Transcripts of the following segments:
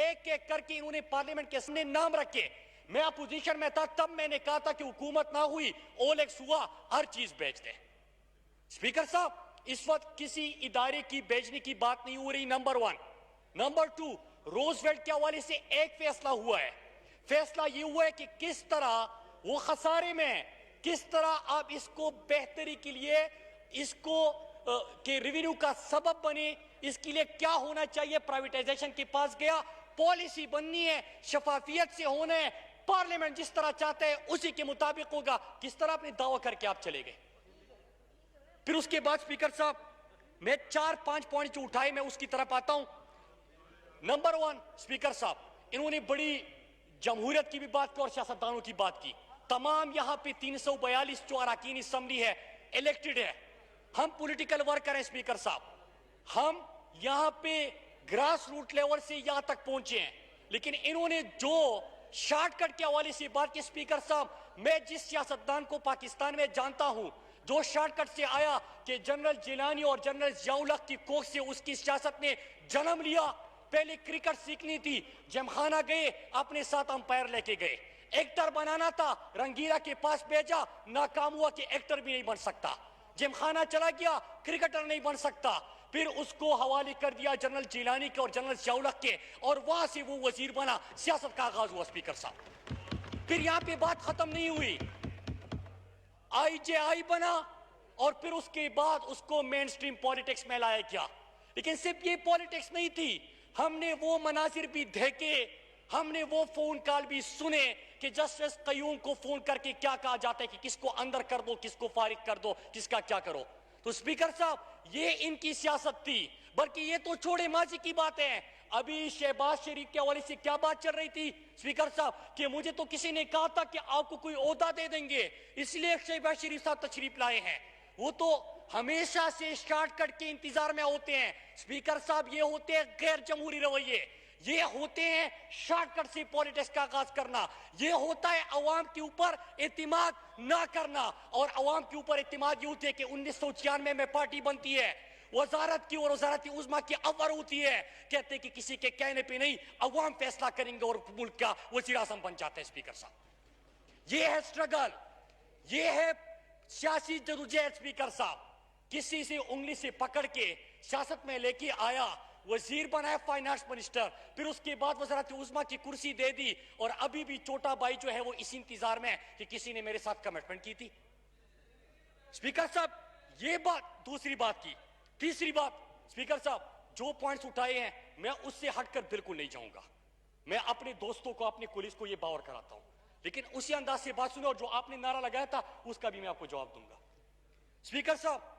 एक एक करके इन्होंने पार्लियामेंट के सामने नाम रखे। मैं अपोजिशन में था तब मैंने कहा था कि हुकूमत ना हुई, ओलेक्स हुआ, हर चीज बेच दे। स्पीकर साहब, इस वक्त किसी इदारे की बेचने की बात नहीं हो रही, number one. Number two, Roosevelt के हवाले से एक फैसला हुआ है। फैसला यह हुआ है कि किस तरह वो खसारे में, किस तरह आप इसको बेहतरी के लिए इसको के रेवेन्यू का सबब बने, इसके लिए क्या होना चाहिए, प्राइवेटाइजेशन के पास गया। पॉलिसी बननी है, शफाफियत से होना है, पार्लियामेंट जिस तरह चाहता है उसी के मुताबिक होगा। किस तरह अपने दावा करके आप चले गए। फिर उसके बाद स्पीकर साहब, मैं 4-5 पॉइंट जो उठाए मैं उसकी तरफ आता हूं। नंबर वन, स्पीकर साहब, इन्होंने बड़ी जमहूरियत की भी बात की और सियासतदानों की बात की। तमाम यहां पे 342 जो अरकान असम्बली है, इलेक्टेड है। हम पॉलिटिकल वर्कर हैं स्पीकर साहब, हम यहां पे ग्रास रूट लेवल से यहां तक पहुंचे हैं। लेकिन इन्होंने जो शॉर्टकट के हवाले से बात की स्पीकर साहब, मैं जिस सियासतदान को पाकिस्तान में जानता हूं जो शॉर्टकट से आया कि जनरल जिलानी और जनरल जियाउल-हक की कोख से उसकी सियासत ने जन्म लिया। पहले क्रिकेट सीखनी थी, जिमखाना गए, अपने साथ अंपायर लेके गए। एक्टर बनाना था, रंगीला के पास भेजा, नाकाम हुआ कि एक्टर भी नहीं बन सकता। जिमखाना चला गया, क्रिकेटर नहीं बन सकता। फिर उसको हवाले कर दिया जनरल जिलानी के और जनरल जियाउल-हक के, और वहां से वो वजीर बना, सियासत का आगाज हुआ स्पीकर साहब। फिर यहां पे बात खत्म नहीं हुई, IJI बना और फिर उसके बाद उसको मेन स्ट्रीम पॉलिटिक्स में लाया गया। लेकिन सिर्फ ये पॉलिटिक्स नहीं थी, हमने वो मनाजिर भी देखे, हमने वो फोन कॉल भी सुने कि जस्टिस कयूम को फोन करके क्या कहा जाता है कि किसको अंदर कर दो, किसको फारिग कर दो, किसका क्या करो। तो स्पीकर साहब, ये इनकी सियासत थी। बल्कि ये तो छोड़े माजी की बात है, अभी शहबाज शरीफ के हवाले से क्या बात चल रही थी स्पीकर साहब, कि मुझे तो किसी ने कहा था कि आपको कोई ओहदा दे देंगे, इसलिए शहबाज शरीफ साहब तशरीफ लाए हैं। वो तो हमेशा से शॉर्टकट के इंतजार में होते हैं स्पीकर साहब, ये होते हैं गैर जमहूरी रवैये, ये होते हैं शॉर्टकट से पॉलिटिक्स का आगाज करना, ये होता है अवाम के ऊपर एतमाद ना करना। और अवाम के ऊपर एतमाद ये होती है कि 1996 में पार्टी बनती है, वजारत की और वजारत उज़्मा की अवर होती है, कहते हैं कि किसी के कहने पे नहीं, अवाम फैसला करेंगे और मुल्क का वज़ीर आज़म बन जाते हैं स्पीकर साहब। ये है स्ट्रगल, ये है सियासी जदोजहद स्पीकर साहब। किसी से उंगली से पकड़ के सियासत में लेके आया, वजीर बनाया, फाइनेंस मिनिस्टर, फिर उसके बाद वज़ारत उज़्मा की कुर्सी दे दी, और अभी भी छोटा भाई जो है वो इसी इंतजार में है कि किसी ने मेरे साथ कमिटमेंट की थी। स्पीकर साहब, ये बात, दूसरी बात की। तीसरी बात स्पीकर साहब, जो पॉइंट्स उठाए हैं मैं उससे हटकर बिल्कुल नहीं जाऊंगा। मैं अपने दोस्तों को, अपने पुलिस को ये बावर कराता हूं, लेकिन उसी अंदाज से बात सुनो, और जो आपने नारा लगाया था उसका भी मैं आपको जवाब दूंगा। स्पीकर साहब,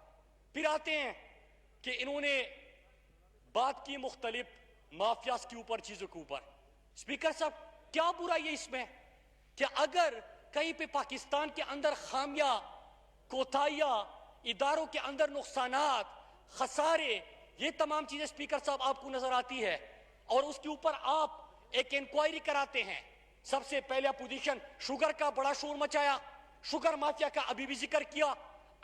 फिर आते हैं कि इन्होंने बात की मुख्तलिफ माफियाज के ऊपर, चीजों के ऊपर। स्पीकर साहब, क्या बुराई है इसमें कि अगर कहीं पे पाकिस्तान के अंदर खामियां, कोताहियां, इदारों के अंदर नुकसानात, खसारे, ये तमाम चीजें स्पीकर साहब आपको नजर आती है, और उसके ऊपर आप एक इंक्वायरी कराते हैं। सबसे पहले अपोजिशन शुगर का बड़ा शोर मचाया, शुगर माफिया का अभी भी जिक्र किया,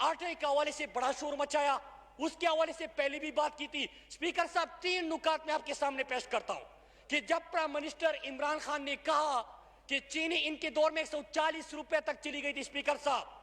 आटे के हवाले से बड़ा शोर मचाया, उसके हवाले से पहले भी बात की थी। स्पीकर साहब, 3 नुकात में आपके सामने पेश करता हूं कि जब प्राइम मिनिस्टर इमरान खान ने कहा कि चीनी इनके दौर में 140 रुपए तक चली गई थी, स्पीकर साहब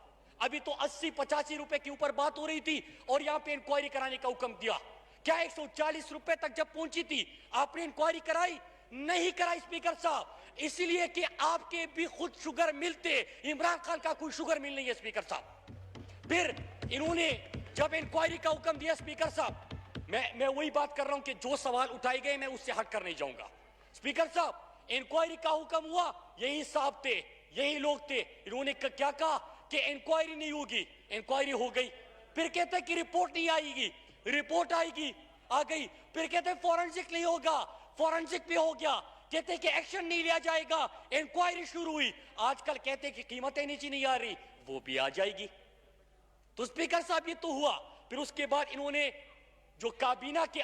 अभी तो 80-85 रुपए के ऊपर बात हो रही थी, और यहां पे इंक्वायरी कराने का हुक्म दिया। क्या 140 रुपए तक जब पहुंची थी आपने इंक्वायरी कराई? नहीं कराई स्पीकर साहब, इसलिए कि आपके भी खुद शुगर मिलते, इमरान खान का कोई शुगर मिल नहीं है स्पीकर साहब। फिर इन्होंने जब इंक्वायरी का हुक्म दिया स्पीकर साहब, मैं वही बात कर रहा हूं कि जो सवाल उठाए गए मैं उससे हटकर नहीं जाऊंगा। स्पीकर साहब, इंक्वायरी का हुक्म हुआ, यही साहब थे, यही लोग थे, इन्होंने क्या कहा कि इंक्वायरी नहीं होगी, इंक्वायरी हो गई। फिर कहते कि रिपोर्ट नहीं आएगी, रिपोर्ट आएगी, आ गई। फिर कहते फॉरेंसिक नहीं होगा, फॉरेंसिक भी हो गया। कहते कि एक्शन नहीं लिया जाएगा, इंक्वायरी शुरू हुई। आजकल कहते कि कीमतें नीचे नहीं आ रही, वो भी आ जाएगी। तो स्पीकर साहब, ये तो हुआ। फिर उसके बाद इन्होंने जो काबीना के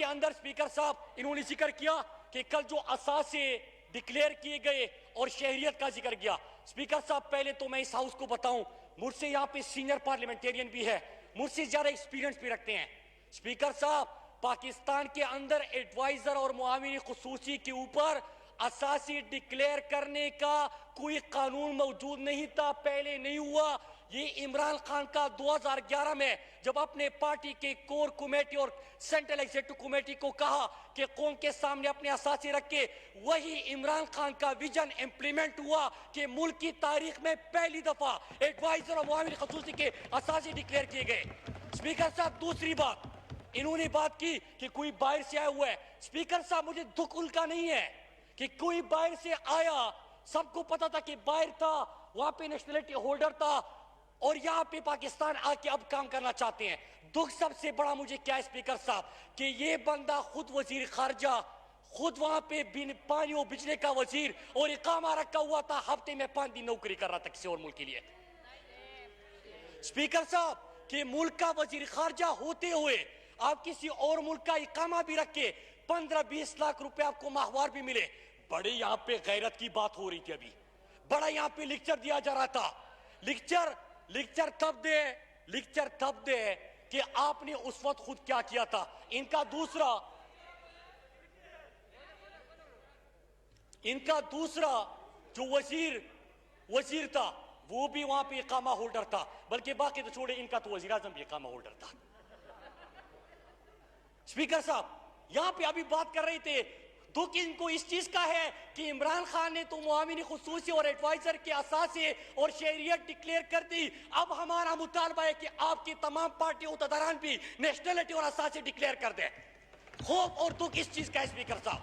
अंदर स्पीकर साहब इन्होंने जिक्र किया कि कल जो असासे डिक्लेयर किए गए और शहरियत का जिक्र किया। स्पीकर साहब, पहले तो मैं इस हाउस को बताऊं, मुझसे यहां पे सीनियर पार्लियामेंटेरियन भी है, मुझसे ज्यादा एक्सपीरियंस भी रखते हैं। स्पीकर साहब, पाकिस्तान के अंदर एडवाइजर और मुआविन खुसूसी के ऊपर असासी डिक्लेयर करने का कोई कानून मौजूद नहीं था, पहले नहीं हुआ। ये इमरान खान का 2011 में जब अपने पार्टी के कोर कमेटी और सेंट्रल एग्जीक्यूटिव कमेटी को कहा कि कौम के सामने अपने असासी रख के, वही इमरान खान का विजन इंप्लीमेंट हुआ कि मुल्क की तारीख में पहली दफा एडवाइजर और मुआविन खुसूसी के असासी डिक्लेयर किए गए। स्पीकर साहब, दूसरी बात, इन्होंने बात की कि कोई बाहर से आया हुआ है। स्पीकर साहब, मुझे दुख उनका नहीं है कि कोई बाहर से आया, सबको पता था कि बाहर था, वहां पे नेशनलिटी होल्डर था और यहां पे पाकिस्तान आके अब काम करना चाहते हैं। दुख सबसे बड़ा मुझे क्या है स्पीकर साहब कि ये बंदा खुद वजीर खारजा, खुद वहां पे बिन पानी और बिजली का वजीर और इकामा रखा हुआ था, हफ्ते में 5 दिन नौकरी कर रहा था किसी और मुल्क के लिए। स्पीकर साहब, कि मुल्क का वजीर खारजा होते हुए आप किसी और मुल्क का इकामा भी रख के 15-20 लाख रुपए आपको माहवार भी मिले। बड़े यहाँ पे गैरत की बात हो रही थी, अभी बड़ा यहाँ पे लेक्चर दिया जा रहा था। लेक्चर तब दे कि आपने उस वक्त खुद क्या किया था। इनका दूसरा जो वजीर था वो भी वहां पे इकामा होल्डर था, बल्कि बाकी तो छोड़े, इनका तो वजीर आजम भी इकामा होल्डर था। स्पीकर साहब, यहां पे अभी बात कर रहे थे, दुख इनको इस चीज का है कि इमरान खान ने तो मुआविन खुसूसी और एडवाइजर के असासे और शहरियत डिक्लेयर कर दी। अब हमारा मुतालबा है कि आपकी तमाम पार्टी उहदेदारान भी नेशनलिटी और असासे डिक्लेयर कर दे। खौफ और दुख इस चीज का है स्पीकर साहब,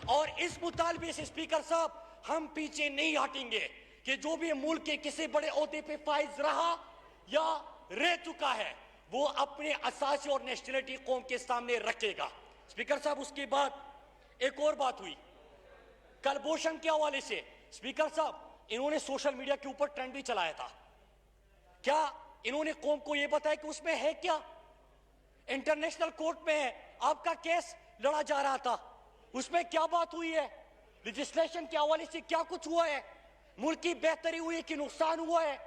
और इस मुतालबे से स्पीकर साहब हम पीछे नहीं हटेंगे कि जो भी मुल्क के किसी बड़े ओहदे पे फाइज रहा या रह चुका है वो अपने असासे और नेशनलिटी कौम के सामने रखेगा। स्पीकर साहब, उसके बाद एक और बात हुई कलभूषण के हवाले से। स्पीकर साहब, इन्होंने सोशल मीडिया के ऊपर ट्रेंड भी चलाया था। क्या इन्होंने कौम को यह बताया कि उसमें है क्या? इंटरनेशनल कोर्ट में आपका केस लड़ा जा रहा था, उसमें क्या बात हुई है? लेजिस्लेशन के हवाले से क्या कुछ हुआ है? मुल्क की बेहतरी हुई है कि नुकसान हुआ है?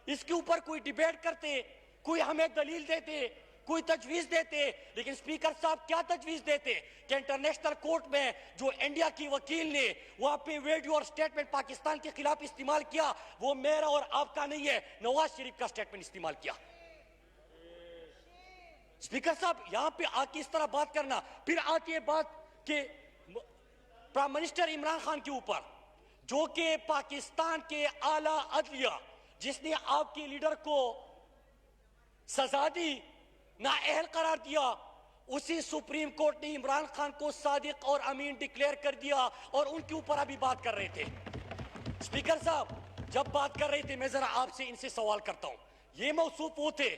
इसके ऊपर कोई डिबेट करते, कोई हमें दलील देते, कोई तजवीज देते। लेकिन स्पीकर साहब क्या तजवीज देते कि इंटरनेशनल कोर्ट में जो इंडिया की वकील ने वहां पे वीडियो और स्टेटमेंट पाकिस्तान के खिलाफ इस्तेमाल किया, वो मेरा और आपका नहीं है, नवाज शरीफ का स्टेटमेंट इस्तेमाल किया। स्पीकर साहब, यहां पे आके इस तरह बात करना, फिर आती है बात कि प्राइम मिनिस्टर इमरान खान के ऊपर, जो कि पाकिस्तान के आला अदलिया जिसने आपके लीडर को सजा दी, नाअहल करार दिया, उसी सुप्रीम कोर्ट ने इमरान खान को सादिक और अमीन डिक्लेयर कर दिया और उनके ऊपर अभी बात कर रहे थे। स्पीकर साहब, जब बात कर रहे थे, मैं जरा आपसे इनसे सवाल करता हूं, ये मौसूफ वो थे,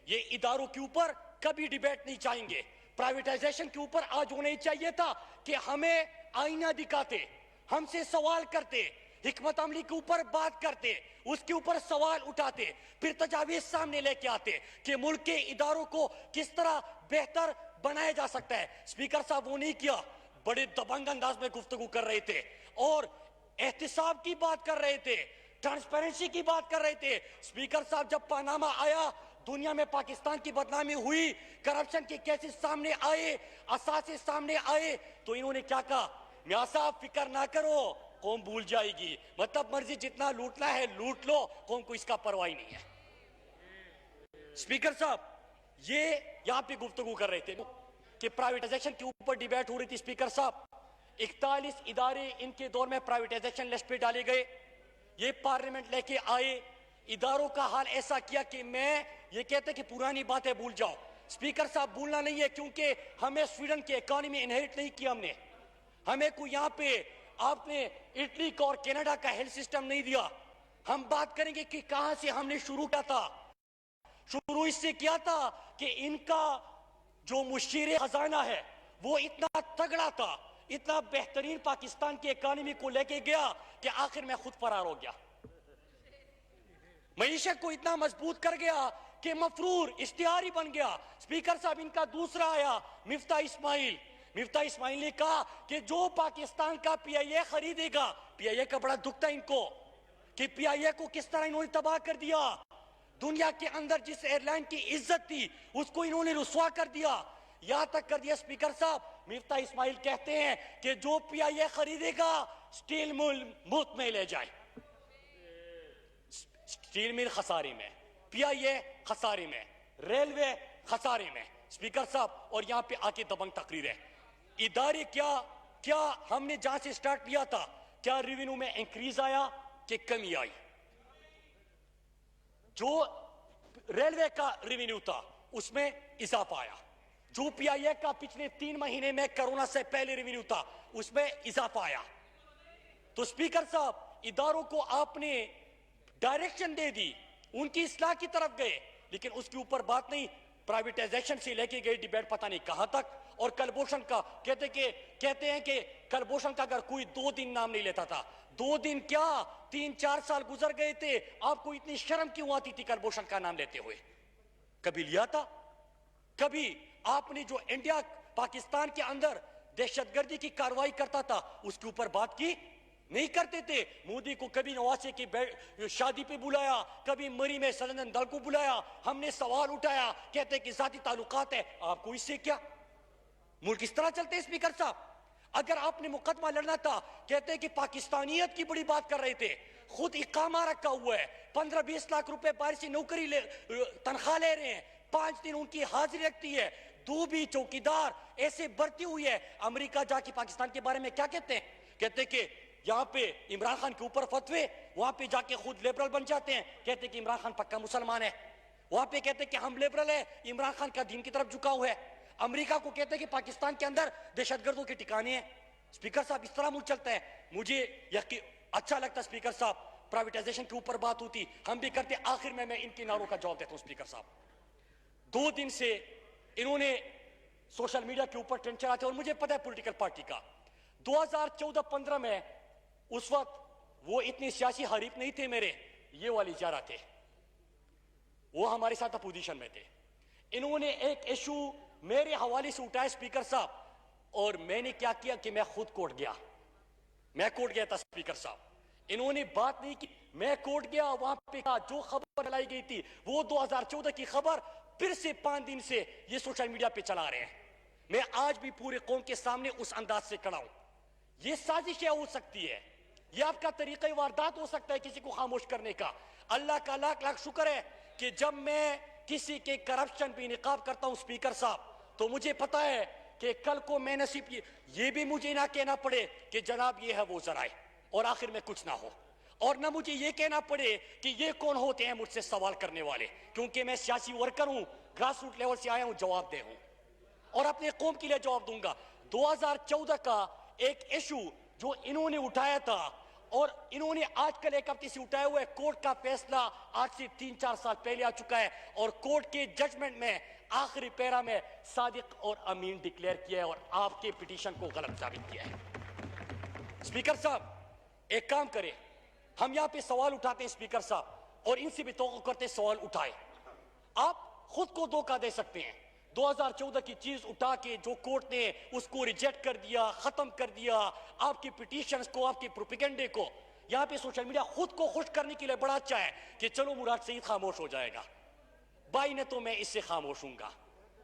ये इदारों के ऊपर कभी डिबेट नहीं चाहेंगे, प्राइवेटाइजेशन के ऊपर आज होना ही चाहिए था कि हमें आईना दिखाते, हमसे सवाल करते, हिकमत अमली के ऊपर बात करते, उसके ऊपर सवाल उठाते, फिर तजावीज सामने लेके आते कि मुल्क के इदारों को किस तरह बेहतर बनाया जा सकता है। स्पीकर साहब, वो नहीं किया, बड़े दबंग अंदाज में गुफ्तगू कर रहे थे और एहतिसाब की बात कर रहे थे, ट्रांसपेरेंसी की बात कर रहे थे। स्पीकर साहब, जब पनामा आया, दुनिया में पाकिस्तान की बदनामी हुई, करप्शन के केसेस सामने आए, असासे सामने आए, तो इन्होंने क्या कहा? मियां साहब, फिक्र ना करो, कौम भूल जाएगी, मतलब मर्जी जितना लूटना है लूट लो, कौम को इसका परवाह ही नहीं है। स्पीकर साहब, ये यहां पे गुफ्तगू कर रहे थे कि प्राइवेटाइजेशन के ऊपर डिबेट हो रही थी। स्पीकर साहब, 41 इदारे इनके दौर में प्राइवेटाइजेशन लिस्ट पे डाले गए, ये पार्लियामेंट लेके आए, इदारों का हाल ऐसा किया कि मैं ये कहते कि पुरानी बातें भूल जाओ। स्पीकर साहब, भूलना नहीं है, क्योंकि हमें स्वीडन की इकोनॉमी इनहेरिट नहीं किया हमने, हमें कोई यहाँ पे आपने इटली का और कनाडा का हेल्थ सिस्टम नहीं दिया। हम बात करेंगे कि कहां से हमने शुरू किया था। शुरू इससे किया था कि इनका जो मुशीर खजाना है वो इतना तगड़ा था, इतना बेहतरीन पाकिस्तान की इकोनॉमी को लेके गया कि आखिर में खुद फरार हो गया, मईशत को इतना मजबूत कर गया कि मफरूर इश्तिहारी बन गया। स्पीकर साहब, इनका दूसरा आया मिफ्ता इस्माइल ने कहा कि जो पाकिस्तान का पीआईए खरीदेगा, पीआईए का बड़ा दुख था इनको कि पीआईए को किस तरह इन्होंने तबाह कर दिया, दुनिया के अंदर जिस एयरलाइन की इज्जत थी उसको इन्होंने रुसवा कर दिया। यहां तक कर दिया स्पीकर साहब, मिफ्ता इस्माइल कहते हैं कि जो पीआईए खरीदेगा स्टील मिल मुफ्त में ले जाए। स्टील मिल खसारे में, पीआईए खसारे में, रेलवे खसारे में स्पीकर साहब, और यहां पे आके दबंग तकरीर है। इदारे क्या हमने जहां से स्टार्ट किया था, क्या रेवेन्यू में इंक्रीज आया कि कमी आई? जो रेलवे का रेवेन्यू था उसमें इजाफा आया, जो पीआईए का पिछले 3 महीने में कोरोना से पहले रेवेन्यू था उसमें इजाफा आया। तो स्पीकर साहब, इदारों को आपने डायरेक्शन दे दी, उनकी इस्लाह की तरफ गए, लेकिन उसके ऊपर बात नहीं। प्राइवेटाइजेशन से लेके गए डिबेट पता नहीं कहां तक, और कलभूषण का कहते हैं कि कलभूषण का अगर कोई 2 दिन नाम नहीं लेता था, 2 दिन क्या 3-4 साल गुजर गए थे, आपको इतनी शर्म क्यों आती थी कलभूषण का नाम लेते हुए? कभी लिया था? कभी आपने जो इंडिया पाकिस्तान के अंदर दहशतगर्दी की कार्रवाई करता था उसके ऊपर बात की? नहीं करते थे। मोदी को कभी नवासे की शादी पे बुलाया, कभी मरी में सदन दल को बुलाया, हमने सवाल उठाया, कहते कि जाती ताल्लुकात है, आपको इससे क्या? मुल्क इस तरह चलते हैं स्पीकर साहब। अगर आपने मुकदमा लड़ना था, कहते कि पाकिस्तानियत की बड़ी बात कर रहे थे, खुद इकामा रखा हुआ है, 15-20 लाख रुपए बाहर से नौकरी तनख्वाह ले रहे हैं, 5 दिन उनकी हाजिरी रखती है, 2 भी चौकीदार ऐसे बढ़ती हुई है। अमेरिका जाके पाकिस्तान के बारे में क्या कहते हैं? कहते कि यहां पे इमरान खान के ऊपर फतवे, वहां पे जाके खुद लिबरल बन जाते हैं, कहते कि इमरान खान पक्का मुसलमान है। वहां पे कहते कि हम लिबरल है, इमरान खान का दीन की तरफ झुकाव है। अमेरिका को कहते हैं कि पाकिस्तान के अंदर दहशतगर्दों के ठिकाने हैं। स्पीकर साहब, इस तरह मुल्क चलता है। मुझे अच्छा लगता स्पीकर साहब, प्राइवेटाइजेशन के ऊपर बात होती, हम भी करते। आखिर में मैं इनके नारों का जवाब देता हूं स्पीकर साहब। 2 दिन से इन्होंने सोशल मीडिया के ऊपर ट्रेंड चलाते, और मुझे पता है पॉलिटिकल पार्टी का 2014-15 में उस वक्त वो इतने सियासी हरीफ नहीं थे मेरे, ये वाली जारा थे, वो हमारे साथ अपोजिशन में थे। इन्होंने एक इशू मेरे हवाले से उठाया स्पीकर साहब, और मैंने क्या किया कि मैं खुद कोर्ट गया। मैं कोर्ट गया था स्पीकर साहब, इन्होंने बात नहीं की, मैं कोर्ट गया। वहां पे जो खबर फैलाई गई थी वो 2014 की खबर फिर से 5 दिन से ये सोशल मीडिया पे चला रहे हैं। मैं आज भी पूरे कौम के सामने उस अंदाज से खड़ा हूं। ये साजिश हो सकती है, ये आपका तरीका वारदात हो सकता है किसी को खामोश करने का। अल्लाह का लाख लाख शुक्र है कि जब मैं किसी के करप्शन पे निकाब करता हूं स्पीकर साहब, तो मुझे पता है कि कल को मैं नसीब ये भी मुझे ना कहना पड़े कि जनाब ये है वो जराए, और आखिर में कुछ ना हो, और ना मुझे ये कहना पड़े कि ये कौन होते हैं मुझसे सवाल करने वाले, क्योंकि मैं सियासी वर्कर हूं, ग्रास रूट लेवल से आया हूं, जवाब दे हूं और अपने कौम के लिए जवाब दूंगा। 2014 का एक इशू जो इन्होंने उठाया था, और इन्होंने आजकल एक हफ्ते से उठाया हुआ है, कोर्ट का फैसला आज से 3-4 साल पहले आ चुका है, और कोर्ट के जजमेंट में आखिरी पैरा में सादिक और अमीन डिक्लेयर किया है, और आपके पिटीशन को गलत साबित किया है। स्पीकर साहब, एक काम करें, हम यहां पे सवाल उठाते हैं स्पीकर साहब, और इनसे भी तवक्को करते सवाल उठाए। आप खुद को धोखा दे सकते हैं। 2014 की चीज उठा के जो कोर्ट ने उसको रिजेक्ट कर दिया, खत्म कर दिया, आपकी पिटीशंस को, आपके प्रोपेगेंडे को। यहां पे सोशल मीडिया खुद को खुश करने के लिए बड़ा अच्छा है कि चलो मुराद सईद खामोश हो जाएगा, भाई ने तो मैं इससे खामोश हूंगा।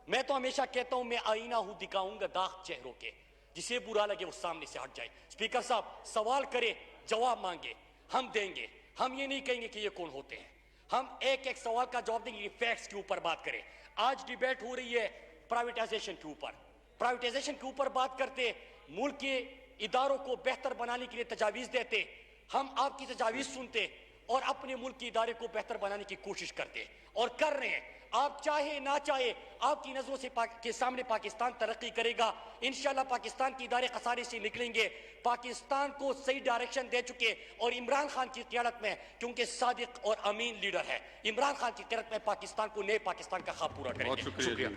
मैं तो हमेशा कहता हूं मैं आईना हूं, दिखाऊंगा दाग चेहरों के, जिसे बुरा लगे वो सामने से हट जाए। स्पीकर साहब, सवाल करे, जवाब मांगे, हम देंगे। हम ये नहीं कहेंगे कि ये कौन होते हैं, हम एक एक सवाल का जवाब देंगे। फैक्ट्स के ऊपर बात करें। आज डिबेट हो रही है प्राइवेटाइजेशन के ऊपर। प्राइवेटाइजेशन के ऊपर बात करते, मुल्क के इदारों को बेहतर बनाने के लिए तजावीज देते, हम आपकी तजावीज सुनते और अपने मुल्क के इदारे को बेहतर बनाने की कोशिश करते, और कर रहे हैं। आप चाहे ना चाहे, आपकी नजरों से के सामने पाकिस्तान तरक्की करेगा। इंशाल्लाह पाकिस्तान के इदारे खसारे से निकलेंगे, पाकिस्तान को सही डायरेक्शन दे चुके, और इमरान खान की क़यादत में, क्योंकि सादिक और अमीन लीडर है, इमरान खान की क़यादत में पाकिस्तान को नए पाकिस्तान का ख्वाब पूरा करेंगे। बहुत शुक्रिया।